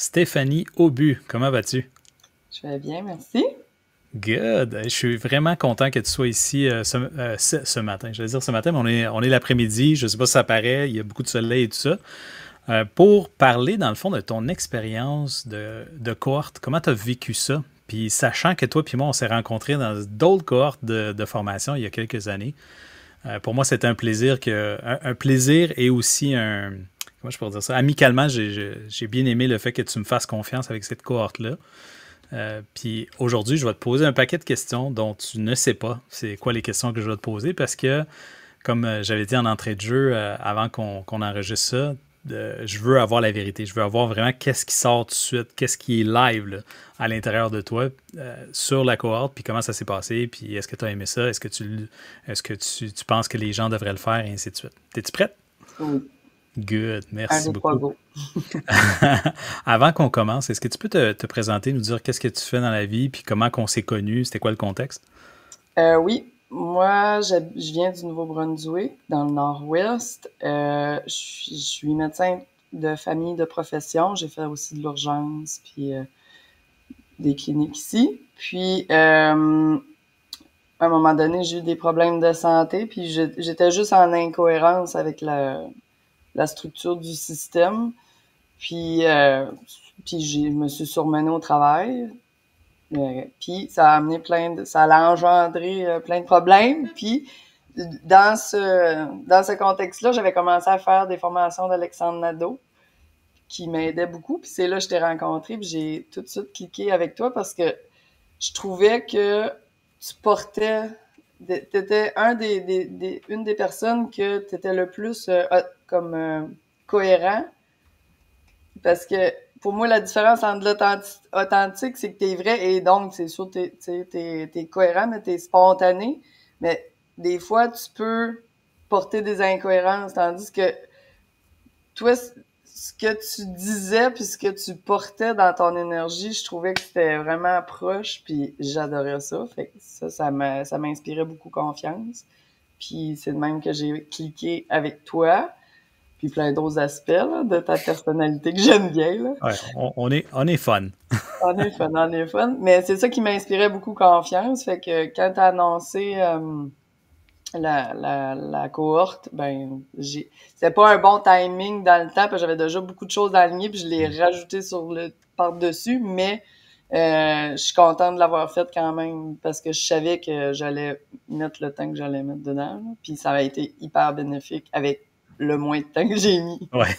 Stéphanie Aubu, comment vas-tu? Je vais bien, merci. Good. Je suis vraiment content que tu sois ici ce matin. Je vais dire ce matin, mais on est l'après-midi. Je ne sais pas si ça paraît, il y a beaucoup de soleil et tout ça. Pour parler, dans le fond, de ton expérience de cohorte, comment tu as vécu ça? Puis sachant que toi et moi, on s'est rencontrés dans d'autres cohortes de formation il y a quelques années. Pour moi, c'était un plaisir et aussi un. Comment je pourrais dire ça? Amicalement, j'ai bien aimé le fait que tu me fasses confiance avec cette cohorte-là. Puis aujourd'hui, je vais te poser un paquet de questions dont tu ne sais pas c'est quoi les questions que je vais te poser parce que, comme j'avais dit en entrée de jeu avant qu'on enregistre ça, je veux avoir la vérité. Je veux avoir vraiment qu'est-ce qui sort tout de suite, qu'est-ce qui est live là, à l'intérieur de toi sur la cohorte, puis comment ça s'est passé, puis est-ce que tu as aimé ça, est-ce que tu penses que les gens devraient le faire, et ainsi de suite. T'es-tu prête? Oui, Good, un, merci deux, trois, beaucoup. go. Avant qu'on commence, est-ce que tu peux te présenter, nous dire qu'est-ce que tu fais dans la vie, puis comment qu'on s'est connus, c'était quoi le contexte? Oui, moi, je viens du Nouveau-Brunswick, dans le nord-ouest. Je suis médecin de famille de profession. J'ai fait aussi de l'urgence, puis des cliniques ici. Puis, à un moment donné, j'ai eu des problèmes de santé, puis j'étais juste en incohérence avec la structure du système. Puis, je me suis surmenée au travail. Puis ça a amené ça a engendré plein de problèmes. Puis dans ce contexte-là, j'avais commencé à faire des formations d'Alexandre Nadeau qui m'aidait beaucoup. Puis c'est là que je t'ai rencontré. Puis j'ai tout de suite cliqué avec toi parce que je trouvais que tu portais, t'étais une des personnes que t'étais le plus comme cohérent parce que pour moi, la différence entre l'authentique, c'est que t'es vrai et donc, c'est sûr, t'es cohérent, mais t'es spontané. Mais des fois, tu peux porter des incohérences, tandis que toi, ce que tu disais puis ce que tu portais dans ton énergie, je trouvais que c'était vraiment proche, puis j'adorais ça. Fait que ça m'inspirait beaucoup confiance. Puis c'est de même que j'ai cliqué avec toi, puis plein d'autres aspects là, de ta personnalité que j'aime bien, là. Ouais, on est fun. On est fun, on est fun. Mais c'est ça qui m'inspirait beaucoup confiance. Fait que quand t'as annoncé la cohorte, ben c'était pas un bon timing dans le temps, parce que j'avais déjà beaucoup de choses alignées, puis je l'ai rajouté sur le par-dessus, mais je suis contente de l'avoir fait quand même parce que je savais que j'allais mettre le temps que j'allais mettre dedans. Là. Puis ça a été hyper bénéfique avec le moins de temps que j'ai mis. Ouais.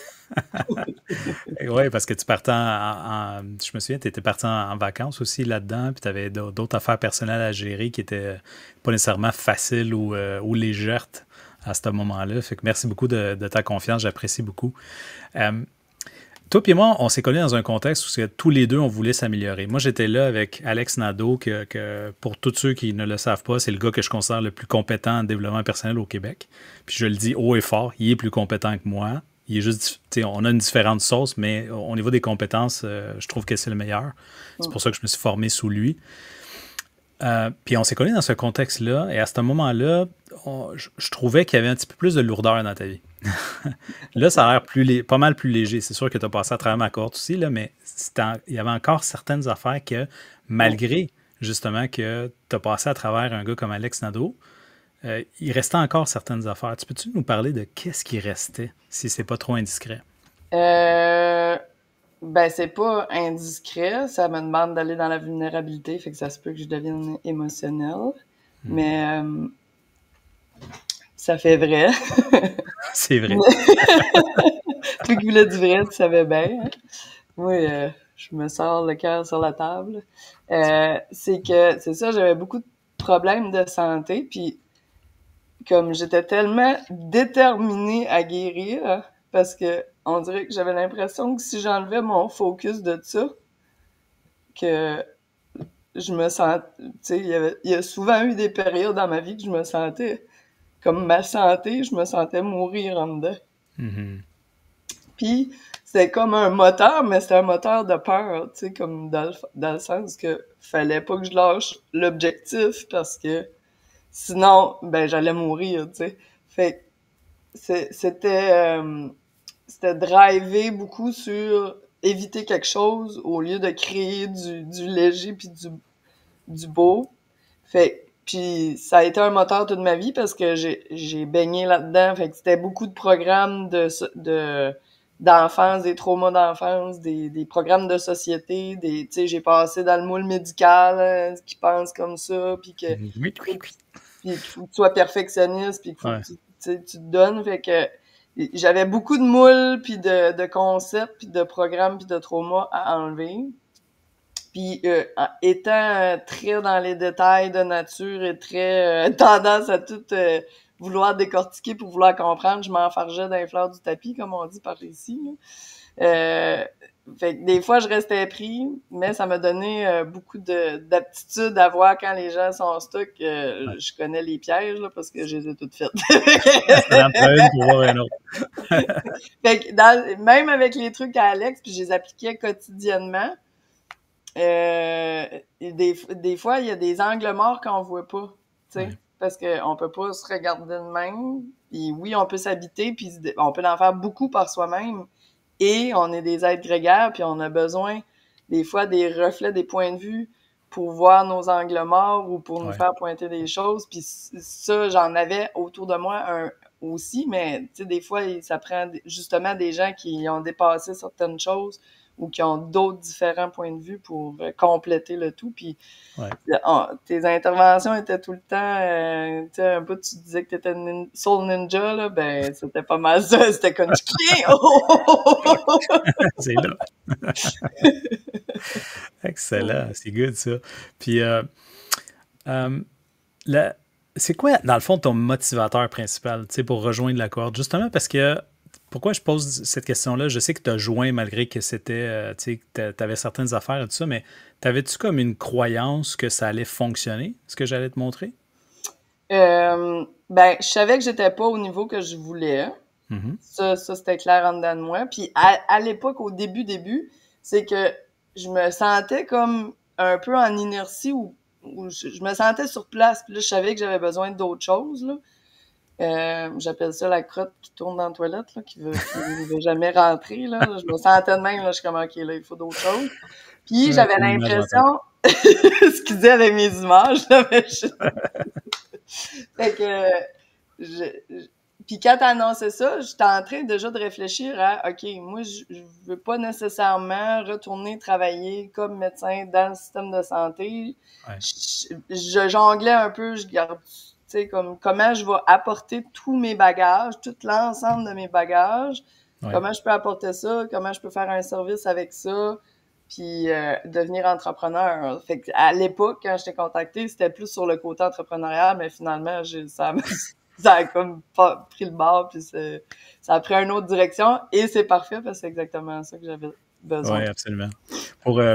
Ouais, parce que tu partais je me souviens, tu étais parti en vacances aussi là-dedans, puis tu avais d'autres affaires personnelles à gérer qui étaient pas nécessairement faciles ou légères à ce moment-là. Fait que merci beaucoup de ta confiance, j'apprécie beaucoup. Euh, Toi et moi, on s'est connus dans un contexte où tous les deux, on voulait s'améliorer. Moi, j'étais là avec Alex Nadeau, que pour tous ceux qui ne le savent pas, c'est le gars que je considère le plus compétent en développement personnel au Québec. Puis je le dis haut et fort, il est plus compétent que moi. Il est juste, tu sais, on a une différente sauce, mais au niveau des compétences, je trouve que c'est le meilleur. C'est Mm. pour ça que je me suis formé sous lui. Puis on s'est connus dans ce contexte-là, et à ce moment-là, je trouvais qu'il y avait un petit peu plus de lourdeur dans ta vie. Là, ça a l'air pas mal plus léger. C'est sûr que tu as passé à travers ma cohorte aussi, là, mais il y avait encore certaines affaires que, Mm. malgré justement que tu as passé à travers un gars comme Alex Nadeau, il restait encore certaines affaires. Tu peux-tu nous parler de qu'est-ce qui restait, si c'est pas trop indiscret? Euh, Ben, c'est pas indiscret. Ça me demande d'aller dans la vulnérabilité, fait que ça se peut que je devienne émotionnelle. Mais ça fait vrai. C'est vrai. Toi qui voulais du vrai, tu savais bien. Hein? Moi, je me sors le cœur sur la table. C'est ça, j'avais beaucoup de problèmes de santé, puis comme j'étais tellement déterminée à guérir, parce que on dirait que j'avais l'impression que si j'enlevais mon focus de ça, que je me sens, tu sais, il y a souvent eu des périodes dans ma vie que je me sentais comme ma santé, je me sentais mourir en dedans. Mhm. Puis c'était comme un moteur, mais c'était un moteur de peur, tu sais, comme dans le sens que fallait pas que je lâche l'objectif parce que sinon, ben j'allais mourir, tu sais. Fait que c'était drivé beaucoup sur éviter quelque chose au lieu de créer du léger puis du beau. Fait puis ça a été un moteur toute ma vie parce que j'ai baigné là-dedans. Fait que c'était beaucoup de programmes d'enfance, des traumas d'enfance, des programmes de société, tu sais, j'ai passé dans le moule médical, qui pense comme ça, puis que qu'il faut que tu sois perfectionniste, puis qu'il faut que tu te donnes. Fait que j'avais beaucoup de moules, puis de concepts, puis de programmes, puis de traumas à enlever. Puis étant très dans les détails de nature et très tendance à tout vouloir décortiquer pour vouloir comprendre, je m'enfargeais dans les fleurs du tapis, comme on dit par ici. Fait que des fois, je restais pris, mais ça m'a donné beaucoup d'aptitude à voir quand les gens sont stuck. Je connais les pièges, là, parce que je les ai toutes faites. Ça en prend une pour voir un autre. Fait que même avec les trucs à Alex, puis je les appliquais quotidiennement, des fois, il y a des angles morts qu'on voit pas, tu sais, parce qu'on peut pas se regarder de même. Puis oui, on peut s'habiter, puis on peut en faire beaucoup par soi-même. Et on est des êtres grégaires, puis on a besoin, des fois, des reflets, des points de vue pour voir nos angles morts ou pour nous faire pointer des choses. Puis ça, j'en avais autour de moi aussi, mais tu sais, des fois, ça prend justement des gens qui ont dépassé certaines choses ou qui ont d'autres différents points de vue pour compléter le tout. Puis tes interventions étaient tout le temps, tu sais, un peu, tu disais que tu étais Soul Ninja, là, ben, c'était pas mal ça, c'était comme c'est là. Excellent, c'est good ça. Puis, c'est quoi, dans le fond, ton motivateur principal, tu sais, pour rejoindre la cohorte? Justement parce que, pourquoi je pose cette question-là? Je sais que tu as joint malgré que c'était, tu sais, que tu avais certaines affaires et tout ça, mais t'avais-tu comme une croyance que ça allait fonctionner, ce que j'allais te montrer? Ben, je savais que j'étais pas au niveau que je voulais. Ça, c'était clair en dedans de moi. Puis à l'époque, au début, c'est que je me sentais comme un peu en inertie ou je me sentais sur place. Puis là, je savais que j'avais besoin d'autres choses, là. J'appelle ça la crotte qui tourne dans la toilette, là, qui veut jamais rentrer, là. Je me sentais de même, là. Je suis comme, OK, là, il faut d'autres choses. Puis j'avais l'impression, excusez avec mes images, là, mais fait que, puis quand t'as annoncé ça, j'étais en train déjà de réfléchir à, OK, moi, je veux pas nécessairement retourner travailler comme médecin dans le système de santé. Je jonglais un peu, je garde, tu sais, comme comment je vais apporter tous mes bagages, tout l'ensemble de mes bagages, comment je peux apporter ça, comment je peux faire un service avec ça, puis devenir entrepreneur. Fait que à l'époque, quand je t'ai contacté, c'était plus sur le côté entrepreneurial, mais finalement, ça a comme pas pris le bord, puis ça a pris une autre direction, et c'est parfait, parce que c'est exactement ça que j'avais besoin. Oui, absolument.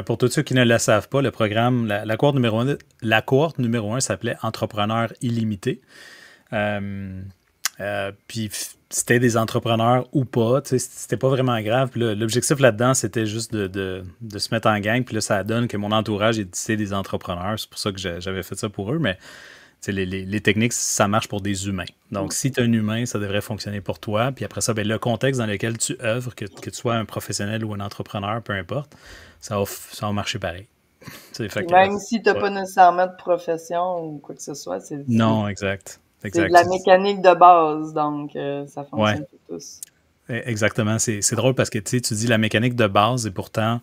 Pour tous ceux qui ne le savent pas, le programme, la cohorte numéro 1 s'appelait Entrepreneur illimité. Puis c'était des entrepreneurs ou pas, tu sais, c'était pas vraiment grave. Puis là, l'objectif là-dedans, c'était juste de se mettre en gang. Puis là, ça donne que mon entourage est des entrepreneurs. C'est pour ça que j'avais fait ça pour eux. Mais les techniques, ça marche pour des humains. Donc, si tu es un humain, ça devrait fonctionner pour toi. Puis après ça, ben, le contexte dans lequel tu œuvres, que tu sois un professionnel ou un entrepreneur, peu importe, ça va marcher pareil. Même si tu n'as pas nécessairement de profession ou quoi que ce soit, non, exact. C'est de la mécanique de base, donc ça fonctionne pour tous. Exactement. C'est drôle parce que tu dis la mécanique de base et pourtant,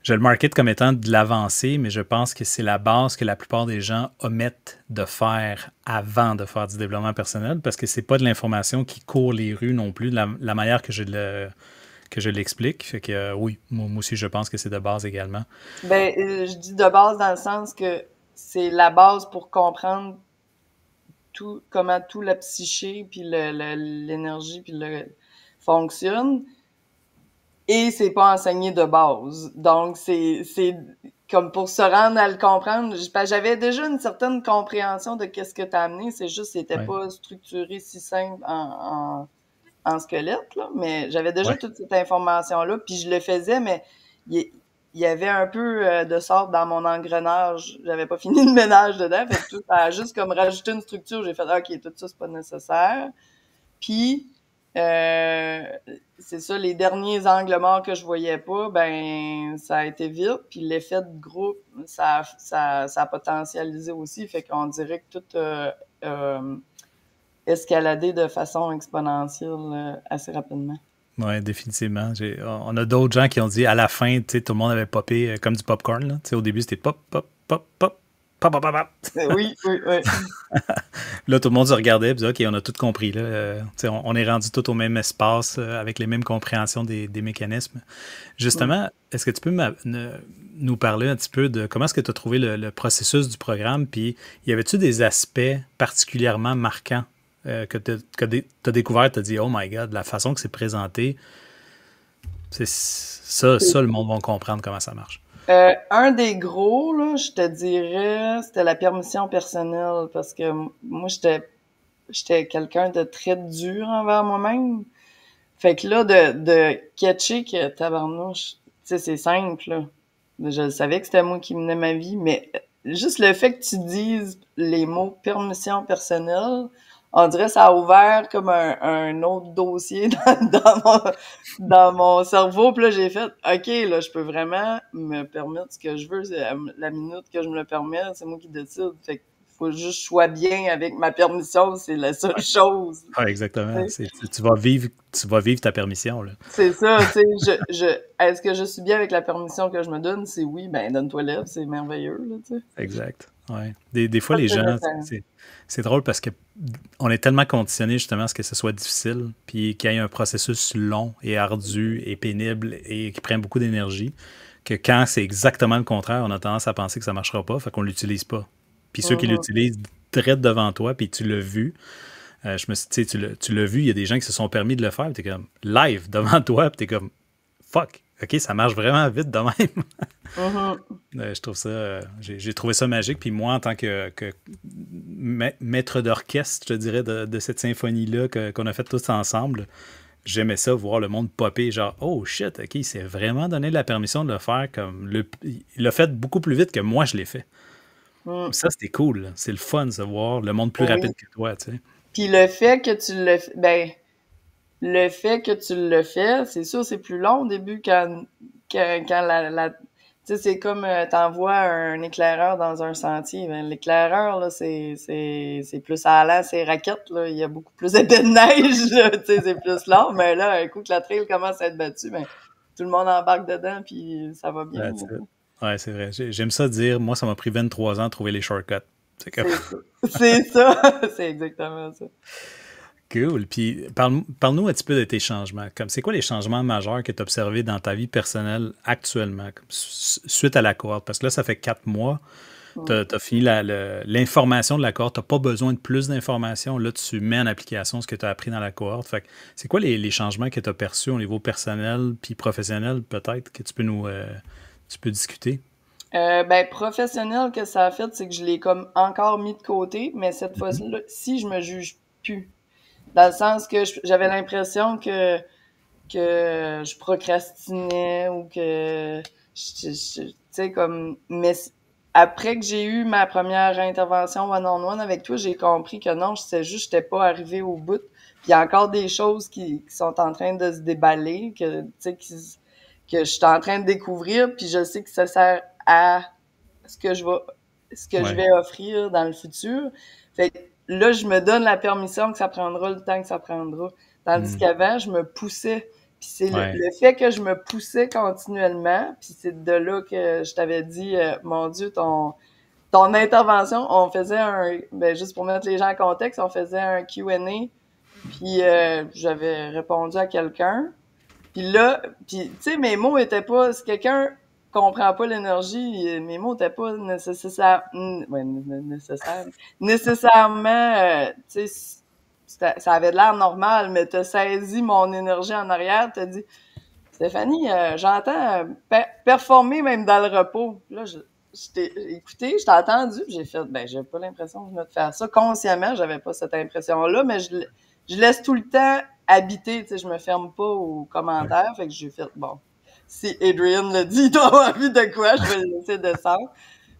je le market comme étant de l'avancée, mais je pense que c'est la base que la plupart des gens omettent de faire avant de faire du développement personnel parce que c'est pas de l'information qui court les rues non plus de la manière que je l'explique. Fait que oui, moi aussi, je pense que c'est de base également. Ben, je dis de base dans le sens que c'est la base pour comprendre comment tout la psyché puis l'énergie puis fonctionne. Et c'est pas enseigné de base. Donc, c'est comme pour se rendre à le comprendre. J'avais déjà une certaine compréhension de qu'est-ce que t'as amené. C'est juste, c'était pas structuré si simple en squelette, là. Mais j'avais déjà toute cette information-là. Puis je le faisais, mais il y avait un peu de sorte dans mon engrenage. J'avais pas fini le ménage dedans. Fait que tout, ça a juste comme rajouté une structure. J'ai fait, OK, tout ça, c'est pas nécessaire. Puis, Euh, c'est ça, les derniers angles morts que je voyais pas, ben ça a été vite. Puis l'effet de groupe, ça a potentialisé aussi. Fait qu'on dirait que tout escaladé de façon exponentielle assez rapidement. Oui, définitivement. On a d'autres gens qui ont dit à la fin, tu sais, tout le monde avait popé comme du popcorn. Là. Tu sais, au début, c'était pop, pop, pop, pop, pop, pop, pop, pop. Oui, oui, oui. Là, tout le monde se regardait et disait, OK, on a tout compris. Là. Tu sais, on est rendu tout au même espace avec les mêmes compréhensions des mécanismes. Justement, est-ce que tu peux nous parler un petit peu de comment est-ce que tu as trouvé le processus du programme? Puis, y avait-tu des aspects particulièrement marquants que tu as découvert, tu as dit, oh my God, la façon que c'est présenté, c'est ça, le monde va comprendre comment ça marche. Un des gros, là, je te dirais, c'était la permission personnelle parce que moi, j'étais quelqu'un de très dur envers moi-même. Fait que là, de catcher que tabarnouche, tu sais, c'est simple, là. Je savais que c'était moi qui menais ma vie, mais juste le fait que tu dises les mots permission personnelle, on dirait que ça a ouvert comme un autre dossier dans mon cerveau. Puis là, j'ai fait, OK, là, je peux vraiment me permettre ce que je veux. La minute que je me le permets, c'est moi qui décide. Fait que faut juste que je sois bien avec ma permission, c'est la seule chose. Ouais, exactement. Tu vas vivre ta permission. Là. C'est ça, tu sais, est-ce que je suis bien avec la permission que je me donne? C'est oui, ben donne-toi l'œuvre, c'est merveilleux, là, tu sais. Exact. Ouais. Des fois, Ça, les c'est gens, récent. c'est drôle parce que on est tellement conditionné justement à ce que ce soit difficile, puis qu'il y ait un processus long et ardu et pénible et qui prenne beaucoup d'énergie, que quand c'est exactement le contraire, on a tendance à penser que ça ne marchera pas, fait qu'on l'utilise pas. Puis ceux qui Mhm. l'utilisent direct devant toi, puis tu l'as vu, je me suis dit, tu l'as vu, il y a des gens qui se sont permis de le faire, puis t'es comme live devant toi, puis t'es comme fuck, ok, ça marche vraiment vite de même. Mhm. Je trouve ça, j'ai trouvé ça magique. Puis moi, en tant que maître d'orchestre, je te dirais, de cette symphonie-là qu'on a faite tous ensemble, j'aimais ça, voir le monde popper, genre, oh shit, ok, il s'est vraiment donné la permission de le faire comme il l'a fait beaucoup plus vite que moi je l'ai fait. Mhm. Ça, c'était cool. Là. C'est le fun de voir le monde plus Ben oui. rapide que toi, tu sais. Puis le fait que tu le ben le fait que tu le fais, c'est sûr, c'est plus long au début quand tu sais, c'est comme t'envoies un éclaireur dans un sentier. Ben, l'éclaireur, là, c'est plus allant, c'est raquette, là. Il y a beaucoup plus d'épais de neige, là. Tu sais, c'est plus long. Mais là, un coup que la trail commence à être battue, ben, tout le monde embarque dedans, puis ça va bien, That's là. it. Ouais, c'est vrai. J'aime ça dire, moi, ça m'a pris 23 ans de trouver les shortcuts. C'est comme... C'est ça. C'est ça. C'est exactement ça. Cool. Puis parle-nous un petit peu de tes changements. Comme c'est quoi les changements majeurs que tu as observés dans ta vie personnelle actuellement, comme, suite à la cohorte? Parce que là, ça fait 4 mois. Tu Mm. as fini l'information de la cohorte. Tu n'as pas besoin de plus d'informations. Là, tu mets en application ce que tu as appris dans la cohorte. Fait que c'est quoi les changements que tu as perçus au niveau personnel puis professionnel, peut-être, que tu peux discuter? Ben, professionnel que ça a fait, c'est que je l'ai comme encore mis de côté, mais cette Mhm. fois-ci, je me juge plus. Dans le sens que j'avais l'impression que je procrastinais ou que tu sais comme mais après que j'ai eu ma première intervention one-on-one avec toi, j'ai compris que non, c'est juste j'étais pas arrivée au bout. Puis il y a encore des choses qui sont en train de se déballer que tu sais que je suis en train de découvrir, puis je sais que ça sert à ce que je vais ce que je Ouais. vais offrir dans le futur. Fait que là, je me donne la permission que ça prendra le temps que ça prendra. Tandis Mm. qu'avant, je me poussais. Puis c'est Ouais. le fait que je me poussais continuellement, puis c'est de là que je t'avais dit, mon Dieu, ton intervention, on faisait ben juste pour mettre les gens en contexte, on faisait un Q&A, puis j'avais répondu à quelqu'un, puis là, puis tu sais, mes mots étaient pas, si quelqu'un comprend pas l'énergie, mes mots étaient pas nécessairement, tu sais, ça avait l'air normal, mais t'as saisi mon énergie en arrière, t'as dit, Stéphanie, j'entends performer même dans le repos. Là, je t'ai écouté, je t'ai entendu, puis j'ai fait, ben, j'ai pas l'impression que je venais de faire ça. Consciemment, j'avais pas cette impression-là, mais je laisse tout le temps habiter, tu sais, je me ferme pas aux Ouais. commentaires, fait que j'ai fait, bon, si Adrian le dit, il doit avoir envie de quoi, je vais le laisser descendre.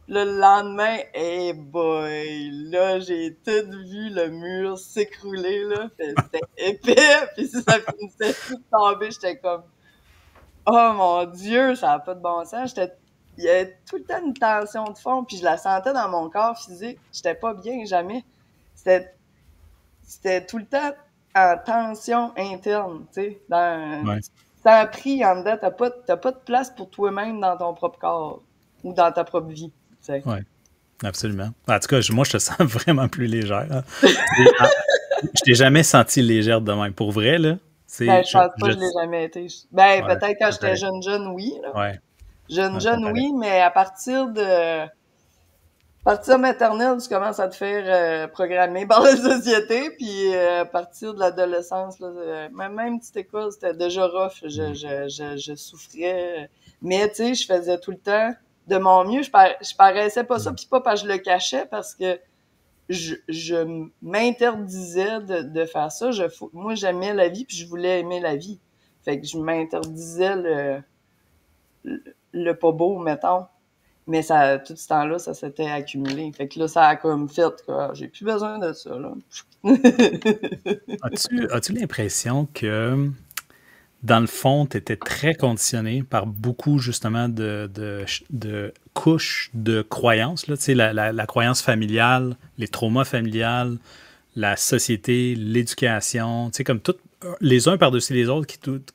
Le lendemain, hey boy, là, j'ai tout vu le mur s'écrouler, là. C'était épais, puis si ça finissait tout de tomber, j'étais comme, oh mon Dieu, ça n'a pas de bon sens. Il y avait tout le temps une tension de fond, puis je la sentais dans mon corps physique. J'étais pas bien, jamais. C'était, c'était tout le temps en tension interne, tu sais. Ouais, T'as appris en dedans, t'as pas de place pour toi-même dans ton propre corps ou dans ta propre vie, tu sais. ouais, absolument. En tout cas, moi, je te sens vraiment plus légère, hein. Je t'ai jamais senti légère de même. Pour vrai, là, Ben, je pense pas que je l'ai jamais été. Ben, ouais, peut-être quand c'est j'étais pareil. jeune, oui, là. Ouais, ouais, c'est Jeune, pareil. oui, mais à partir maternelle, tu commences à te faire programmer par la société, puis à partir de l'adolescence, là, même petite école, c'était déjà rough. Mm. Je souffrais. Mais tu sais, je faisais tout le temps de mon mieux. Je paraissais pas ça, Mm. puis pas parce que je le cachais, parce que je m'interdisais de faire ça. Moi, j'aimais la vie, puis je voulais aimer la vie. Fait que je m'interdisais le pas beau, mettons. Mais ça, tout ce temps-là, ça s'était accumulé. Fait que là, ça a comme fait que j'ai plus besoin de ça, là. As-tu l'impression que, dans le fond, tu étais très conditionné par beaucoup, justement, de couches de croyances, là, tu sais, la croyance familiale, les traumas familiales, la société, l'éducation, tu sais, comme tout, les uns par-dessus les autres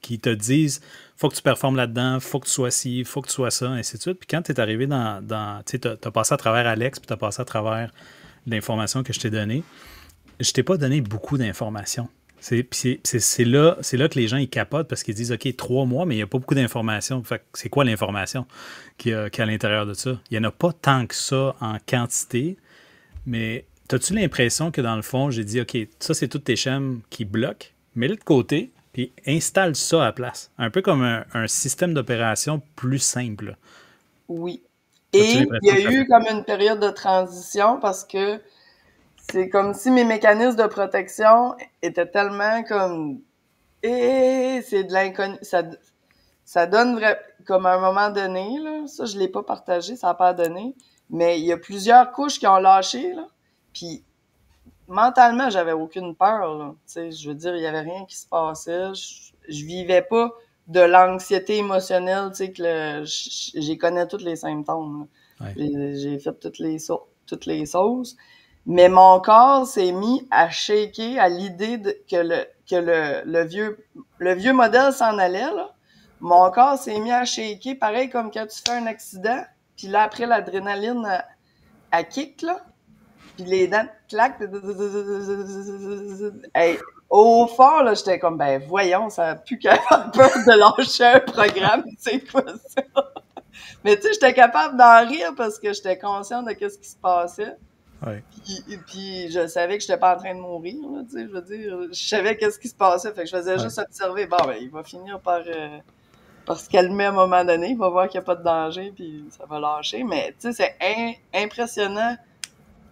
qui te disent faut que tu performes là-dedans, faut que tu sois ci, faut que tu sois ça, ainsi de suite. Puis quand tu es arrivé tu sais, t'as passé à travers Alex, puis tu as passé à travers l'information que je t'ai donnée, je t'ai pas donné beaucoup d'informations. C'est là que les gens ils capotent parce qu'ils disent OK, 3 mois, mais il n'y a pas beaucoup d'informations. Fait que c'est quoi l'information qu'il y a à l'intérieur de ça? Il n'y en a pas tant que ça en quantité, mais as-tu l'impression que dans le fond, j'ai dit OK, ça c'est toutes tes chaînes qui bloquent, mets-le de côté, puis installe ça à la place. Un peu comme un système d'opération plus simple. Oui. As-tu Et il y l'impression a que ça eu fait? comme une période de transition parce que c'est comme si mes mécanismes de protection étaient tellement comme c'est de l'inconnu. Ça donne comme à un moment donné, là, ça je l'ai pas partagé, ça n'a pas donné, mais il y a plusieurs couches qui ont lâché, là. Puis mentalement, j'avais aucune peur, là. Tu sais, je veux dire, il y avait rien qui se passait. Je vivais pas de l'anxiété émotionnelle, tu sais, j'y connais tous les symptômes, là. Ouais. J'ai fait toutes les sauces. Mais mon corps s'est mis à shaker à l'idée que le vieux modèle s'en allait, là. Mon corps s'est mis à shaker, pareil comme quand tu fais un accident, puis là, après, l'adrénaline, à kick, là. Puis les dents claquent. Hey, au fond, là, j'étais comme, ben voyons, ça a plus qu'à avoir peur de lâcher un programme, c'est quoi ça? Mais tu sais, j'étais capable d'en rire parce que j'étais consciente de ce qui se passait. Ouais. Puis je savais que j'étais pas en train de mourir, là, tu sais, je veux dire, je savais qu'est-ce qui se passait, fait que je faisais Ouais. juste observer. Bon, ben, il va finir par se calmer à un moment donné, il va voir qu'il n'y a pas de danger, puis ça va lâcher. Mais tu sais, c'est impressionnant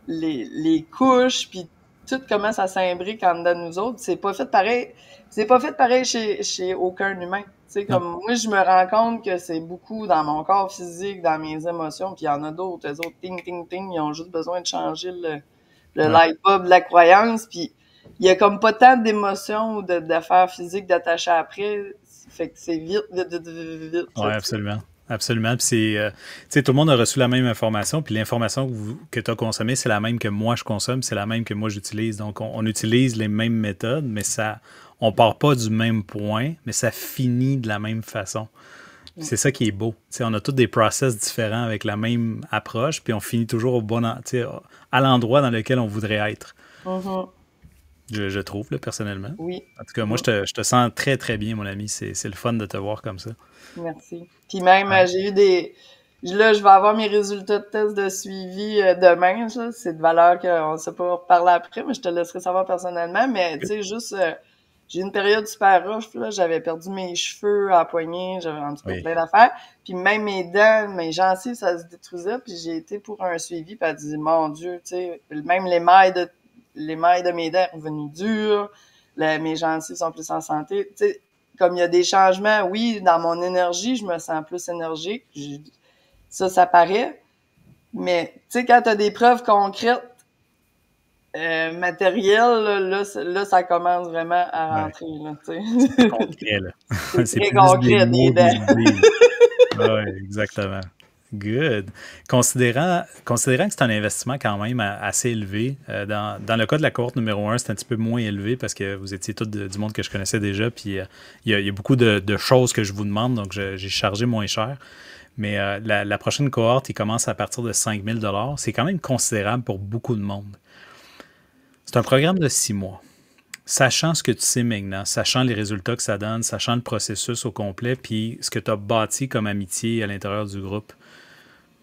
les couches, puis tout comment ça s'imbrique en dedans de nous autres. C'est pas fait pareil chez aucun humain. Tu sais, Non. comme moi, je me rends compte que c'est beaucoup dans mon corps physique, dans mes émotions, puis il y en a d'autres, eux autres, ting, ting, ting, ils ont juste besoin de changer le Ouais. light bulb de la croyance, puis il y a comme pas tant d'émotions ou d'affaires physiques d'attacher après, fait que c'est vite, vite, vite, vite, vite, Oui, là, tu sais. absolument. Absolument. Puis tu sais, tout le monde a reçu la même information, puis l'information que tu as consommée, c'est la même que moi je consomme, c'est la même que moi j'utilise. Donc, on utilise les mêmes méthodes, mais on part pas du même point, mais ça finit de la même façon. Puis c'est ça qui est beau. Tu sais, on a tous des process différents avec la même approche, puis on finit toujours tu sais, à l'endroit dans lequel on voudrait être. Mhm. Je trouve, là, personnellement. Oui. En tout cas, moi, Mhm. je te sens très, très bien, mon ami. C'est le fun de te voir comme ça. Merci. Puis même, Ouais. j'ai eu des... Là, je vais avoir mes résultats de test de suivi demain. Ça. C'est de valeur qu'on ne sait pas reparler après, mais je te laisserai savoir personnellement. Mais tu sais, juste, j'ai eu une période super rough. Là. J'avais perdu mes cheveux à la poignée, j'avais en tout cas Oui. plein d'affaires. Puis même mes dents, mes gencives, ça se détruisait. Puis j'ai été pour un suivi, puis elle dit, mon Dieu, tu sais, même les mailles de mes dents sont revenues dures. Mes gencives sont plus en santé. Tu sais, comme il y a des changements, oui, dans mon énergie, je me sens plus énergique. Ça paraît. Mais, tu sais, quand tu as des preuves concrètes, matérielles, là, ça commence vraiment à Ouais. rentrer, là, tu sais. C'est plus concret, là. C'est C'est très plus des concret, des mots, des dents. idées. Oui, exactement. Good. Considérant que c'est un investissement quand même assez élevé, dans le cas de la cohorte numéro 1, c'est un petit peu moins élevé parce que vous étiez tous du monde que je connaissais déjà, puis il y a beaucoup de choses que je vous demande, donc j'ai chargé moins cher. Mais la prochaine cohorte, il commence à partir de 5 000 $. C'est quand même considérable pour beaucoup de monde. C'est un programme de 6 mois. Sachant ce que tu sais maintenant, sachant les résultats que ça donne, sachant le processus au complet, puis ce que tu as bâti comme amitié à l'intérieur du groupe.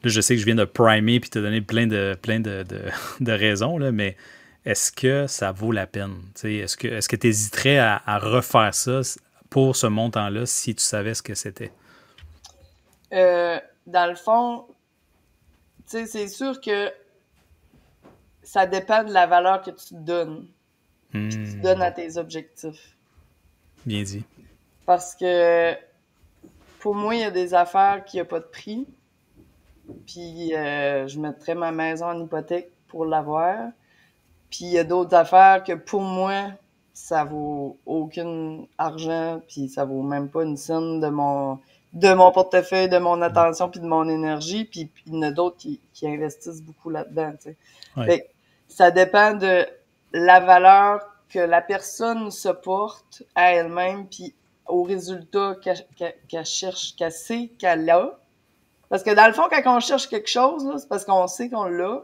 Là, je sais que je viens de primer puis te donner plein de raisons, là, mais est-ce que ça vaut la peine? T'sais, est-ce que tu hésiterais à refaire ça pour ce montant-là si tu savais ce que c'était? Dans le fond, tu sais, c'est sûr que ça dépend de la valeur que tu te donnes, puis que tu donnes à tes objectifs. Bien dit. Parce que pour moi, il y a des affaires qui n'ont pas de prix, puis je mettrais ma maison en hypothèque pour l'avoir. Puis il y a d'autres affaires que pour moi, ça vaut aucun argent, puis ça vaut même pas une scène de mon portefeuille, de mon attention, puis de mon énergie. Puis il y en a d'autres qui investissent beaucoup là-dedans, tu sais. Ouais. Fait que ça dépend de la valeur que la personne se porte à elle-même, puis au résultat qu'elle cherche, qu'elle sait qu'elle a. Parce que dans le fond, quand on cherche quelque chose, là, c'est parce qu'on sait qu'on l'a,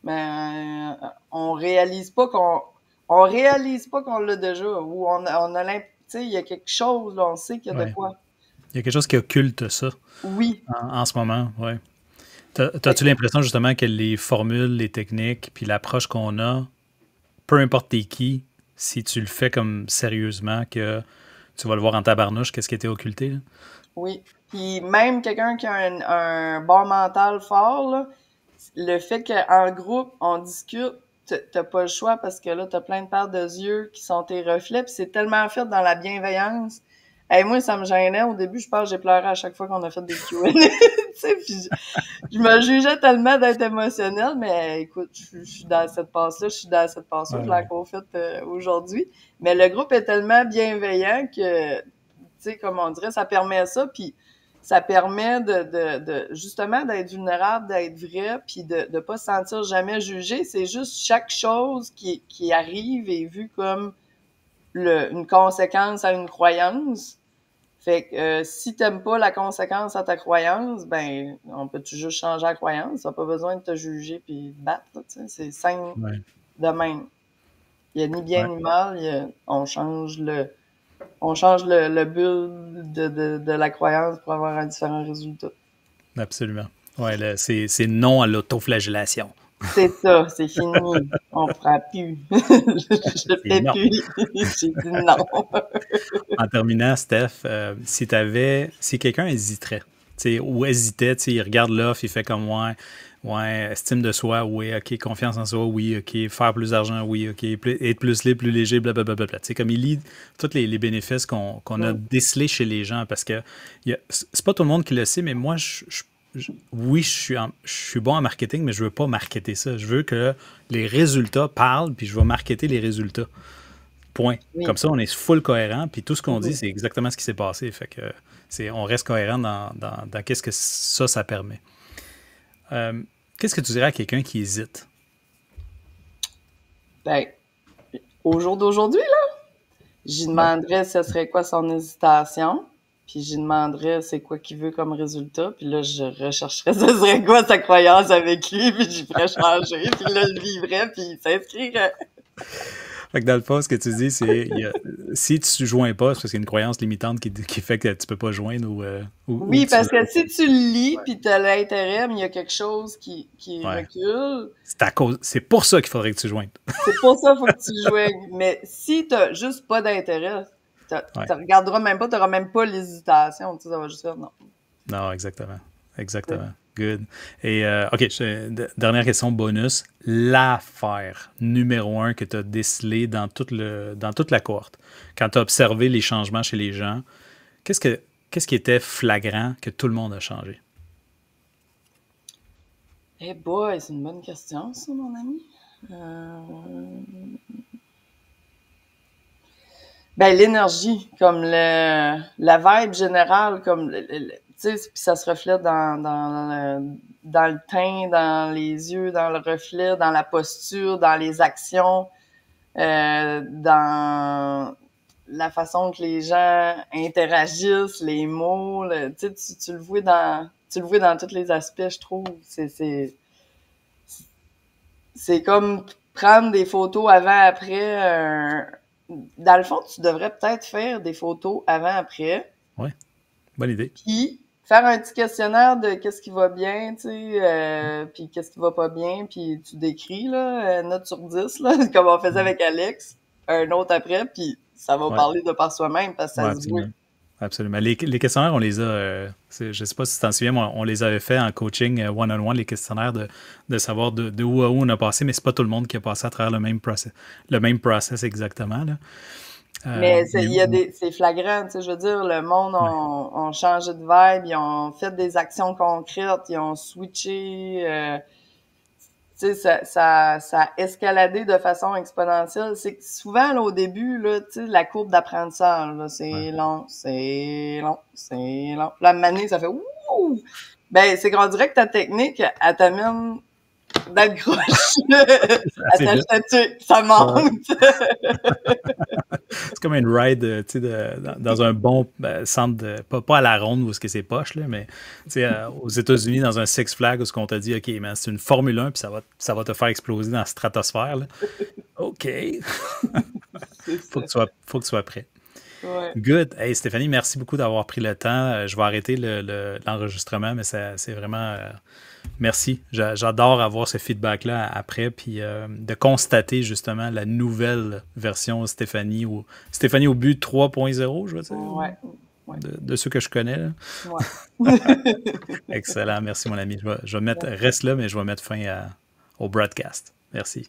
mais on réalise pas qu'on l'a déjà, ou on a tu sais, il y a quelque chose, là, on sait qu'il y a de Ouais. quoi. Il y a quelque chose qui occulte ça Oui. en ce moment, ouais. T'as-tu l'impression justement que les formules, les techniques, puis l'approche qu'on a, peu importe t'es qui, si tu le fais comme sérieusement, que tu vas le voir en tabarnouche, qu'est-ce qui était occulté, là? Oui. Puis même quelqu'un qui a un bon mental fort, là, le fait qu'en groupe, on discute, t'as pas le choix parce que là, t'as plein de paires de yeux qui sont tes reflets, puis c'est tellement fait dans la bienveillance. Hey, moi, ça me gênait. Au début, je pense que j'ai pleuré à chaque fois qu'on a fait des Q&A. Tu sais, puis je me jugeais tellement d'être émotionnelle, mais écoute, je suis dans cette passe-là, je l'ai encore faite aujourd'hui. Mais le groupe est tellement bienveillant que, tu sais, comme on dirait, ça permet ça, puis ça permet de justement d'être vulnérable, d'être vrai, puis de pas se sentir jamais jugé. C'est juste chaque chose qui arrive est vue comme une conséquence à une croyance. Fait que si t'aimes pas la conséquence à ta croyance, ben on peut juste changer la croyance. T'as pas besoin de te juger puis de battre. Là, c'est simple de même. Il y a ni bien ni mal. On change le bulle de la croyance pour avoir un différent résultat. Absolument. Ouais, c'est non à l'autoflagellation. C'est ça, c'est fini. On fera plus. Je fais non. plus. J'ai dit non. En terminant, Steph, si quelqu'un hésiterait, ou hésitait, il regarde l'offre, il fait comme ouais, estime de soi, oui, ok, confiance en soi, oui, ok, faire plus d'argent, oui, ok, être plus libre, plus léger, blablabla. Comme il lit tous les bénéfices qu'on a décelés chez les gens, parce que c'est pas tout le monde qui le sait, mais moi, oui, je suis bon en marketing, mais je veux pas marketer ça. Je veux que les résultats parlent, puis je vais marketer les résultats. Point. Oui. Comme ça, on est full cohérent, puis tout ce qu'on dit, c'est exactement ce qui s'est passé. Fait que on reste cohérent dans qu'est-ce que ça permet. Qu'est-ce que tu dirais à quelqu'un qui hésite? Ben, au jour d'aujourd'hui, là, j'y demanderais ce serait quoi son hésitation, puis j'y demanderais c'est quoi qu'il veut comme résultat, puis là, je rechercherais ce serait quoi sa croyance avec lui, puis j'y ferais changer, puis là, je vivrais, puis il s'inscrirait. Fait que dans le fond, ce que tu dis, c'est si tu ne joins pas, c'est parce qu'il y a une croyance limitante qui fait que tu ne peux pas joindre oui, parce que si tu le lis puis tu as l'intérêt, mais il y a quelque chose qui recule. C'est pour ça qu'il faudrait que tu joignes. C'est pour ça qu'il faut que tu joignes. Mais si tu n'as juste pas d'intérêt, tu ne regarderas même pas, tu n'auras même pas l'hésitation. Tu sais, ça va juste faire non. Non, exactement. Exactement. Good. Et, OK, dernière question bonus. L'affaire numéro 1 que tu as décelée dans toute la cohorte, quand tu as observé les changements chez les gens, qu'est-ce qui était flagrant que tout le monde a changé? Eh boy, c'est une bonne question, ça, mon ami. Euh, Ben, l'énergie, comme la vibe générale, comme, tu sais, puis ça se reflète dans le teint, dans les yeux, dans le reflet, dans la posture, dans les actions, dans la façon que les gens interagissent, les mots, tu sais, tu le vois dans tous les aspects, je trouve. C'est comme prendre des photos avant-après. Dans le fond, tu devrais peut-être faire des photos avant-après, Ouais, bonne idée. puis faire un petit questionnaire de qu'est-ce qui va bien, tu sais, puis qu'est-ce qui va pas bien, puis tu décris, là, note sur 10, là, comme on faisait Mhm. avec Alex, un autre après, puis ça va Ouais, parler de par soi-même parce que ouais, ça se voit. absolument. Absolument. Les questionnaires, on les a, je ne sais pas si tu t'en souviens, mais on les avait fait en coaching one-on-one, les questionnaires de savoir de où à où on a passé, mais c'est pas tout le monde qui a passé à travers le même process exactement. Là. Mais Mais il y a c'est flagrant, tu sais, je veux dire, le monde ouais, ont changé de vibe, ils ont fait des actions concrètes, ils ont switché, tu sais, ça a escaladé de façon exponentielle. C'est que souvent, là, au début, là, tu sais, la courbe d'apprentissage, là, ouais. c'est long, c'est long, c'est long. Puis là, à un moment donné, ça fait ouh! Ben, c'est qu'on dirait que ta technique, elle t'amène dans le croche. Elle Assez vite. t'achète, ça Ouais. monte. C'est comme une ride tu sais, dans un bon centre, pas à la ronde où c'est poche, là, mais tu sais, aux États-Unis, dans un Six Flags où on t'a dit, OK, man, c'est une Formule 1 puis ça va te faire exploser dans la stratosphère. Là. OK. C'est ça. Faut que tu sois prêt. Ouais. Good. Hey, Stéphanie, merci beaucoup d'avoir pris le temps. Je vais arrêter l'enregistrement, mais c'est vraiment. Merci. J'adore avoir ce feedback-là après, puis de constater justement la nouvelle version Stéphanie au but 3.0, je veux dire, Ouais. Ouais. de ceux que je connais. Là. Ouais. Excellent. Merci, mon ami. Reste là, mais je vais mettre fin au broadcast. Merci.